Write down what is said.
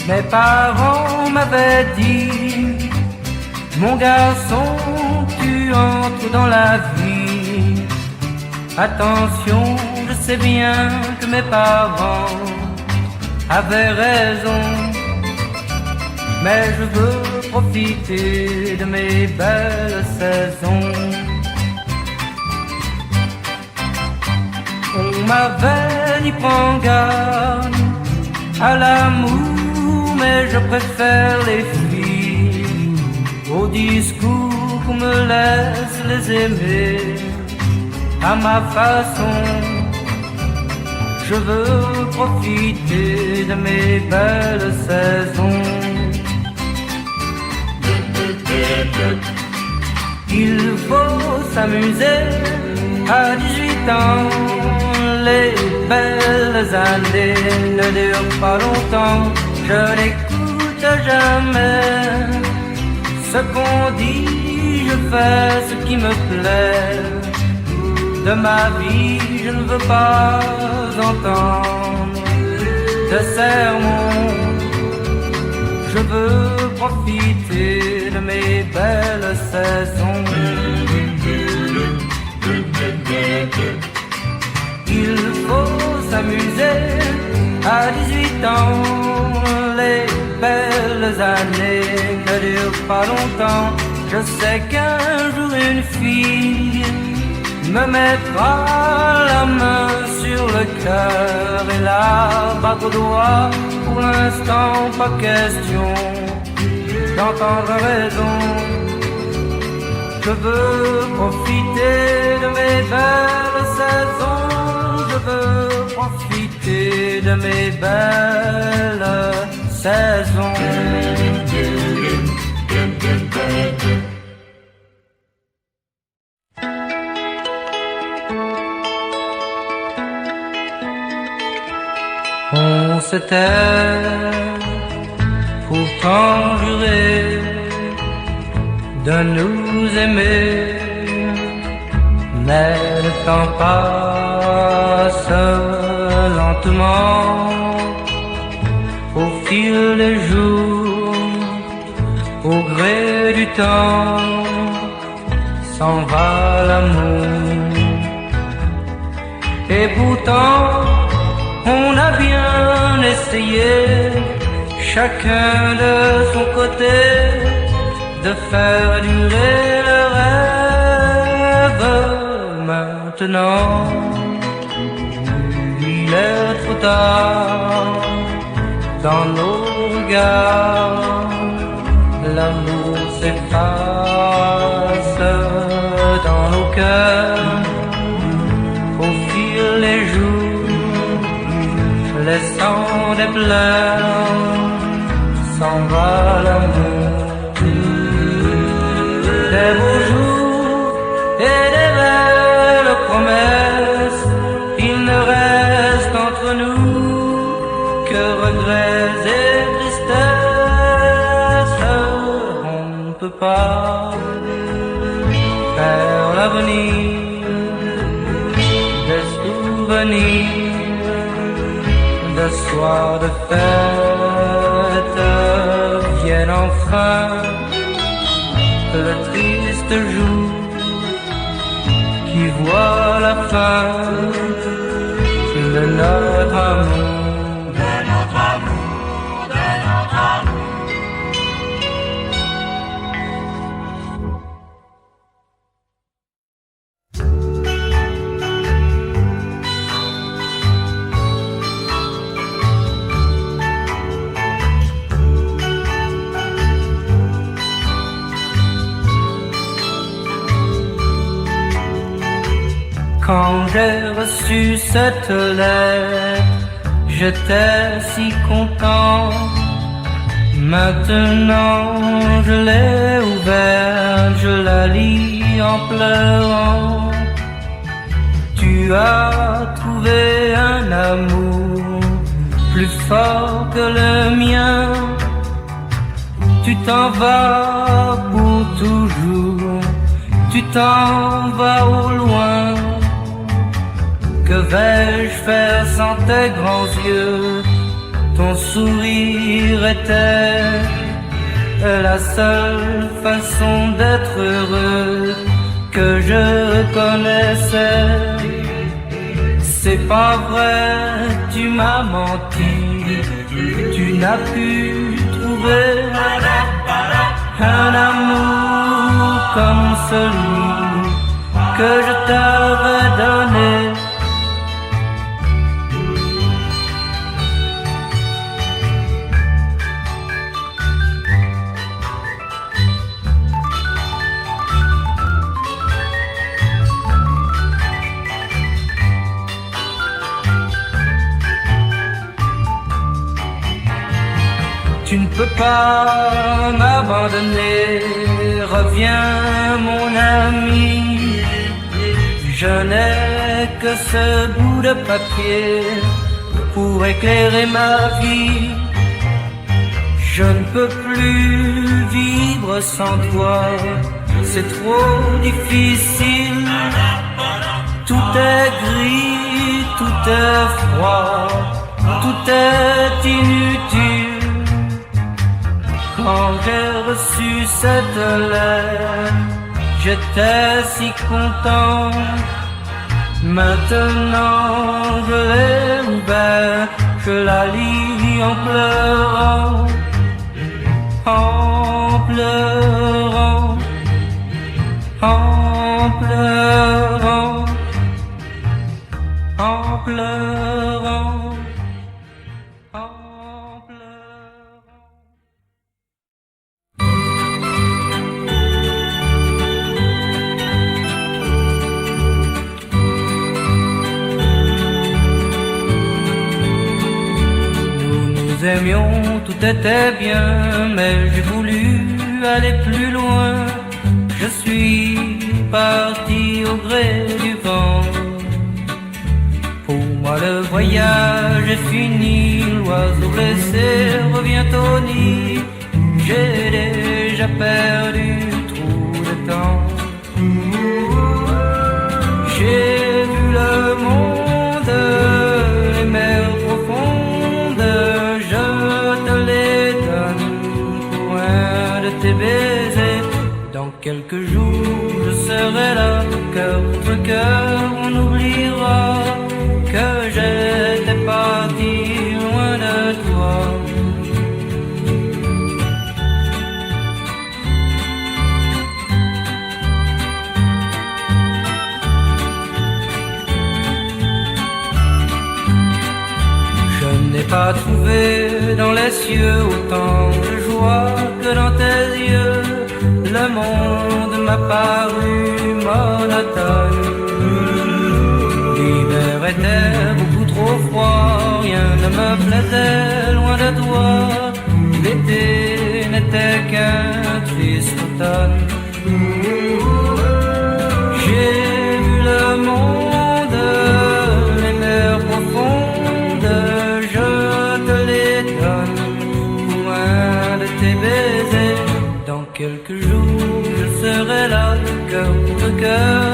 Mes parents m'avaient dit, mon garçon, tu entres dans la vie. Attention, je sais bien que mes parents avaient raison, mais je veux profiter de mes belles saisons. On m'avait dit prends garde à l'amour, mais je préfère les filles au discours qu'on me laisse les aimer à ma façon. Je veux profiter de mes belles saisons. Il faut s'amuser à 18 ans. Les belles années ne durent pas longtemps. Je n'écoute jamais ce qu'on dit, je fais ce qui me plaît. De ma vie, je ne veux pas entendre de sermons. Je veux profiter de mes belles saisons. Il faut s'amuser à 18 ans. Les belles années ne durent pas longtemps. Je sais qu'un jour une fille me mettra la main sur le cœur et la bague au doigt. Pour l'instant, pas question d'entendre raison. Je veux profiter de mes belles saisons. Je veux profiter de mes belles saisons. On s'était pourtant juré de nous aimer, mais le temps passe lentement. Au fil des jours, au gré du temps, s'en va l'amour. Et pourtant, on a bien essayé, chacun de son côté, de faire durer le rêve. Maintenant, il est trop tard. Dans nos regards, l'amour s'efface. Dans nos cœurs, au fil des jours, laissant des pleurs, s'en va l'amour. Des beaux jours et des belles promesses, il ne reste entre nous que regrets et tristesse. On ne peut pas faire l'avenir des souvenirs de soir de fête. Vienne enfin le triste jour qui voit la fin de notre amour. Quand j'ai reçu cette lettre, j'étais si content. Maintenant je l'ai ouverte, je la lis en pleurant. Tu as trouvé un amour plus fort que le mien. Tu t'en vas pour toujours, tu t'en vas au loin. Que vais-je faire sans tes grands yeux, ton sourire était la seule façon d'être heureux que je connaissais. C'est pas vrai, tu m'as menti, tu n'as pu trouver un amour comme celui que je t'avais donné. Tu ne peux pas m'abandonner, reviens mon ami. Je n'ai que ce bout de papier pour éclairer ma vie. Je ne peux plus vivre sans toi, c'est trop difficile. Tout est gris, tout est froid, tout est inutile. Quand j'ai reçu cette lettre, j'étais si content. Maintenant je l'ai ouverte, je la lis en pleurant, en pleurant, en pleurant, en pleurant. Nous aimions, tout était bien, mais j'ai voulu aller plus loin. Je suis parti au gré du vent. Pour moi le voyage est fini, l'oiseau blessé revient au nid. J'ai déjà perdu trop de temps. J'ai vu le monde, les mers profondes, je te les donne pour un de tes baisers. Dans quelques jours je serai là, cœur contre cœur, on oubliera que j'étais parti loin de toi. Je n'ai pas trouvé dans les cieux autant de joie que dans tes yeux. Le monde m'a paru monotone. L'hiver était beaucoup trop froid, rien ne me plaisait loin de toi. L'été n'était qu'un triste automne. J'ai vu le monde, les mers profondes, je te les donne pour un de tes baisers. Dans quelques jours je serai là, cœur contre cœur,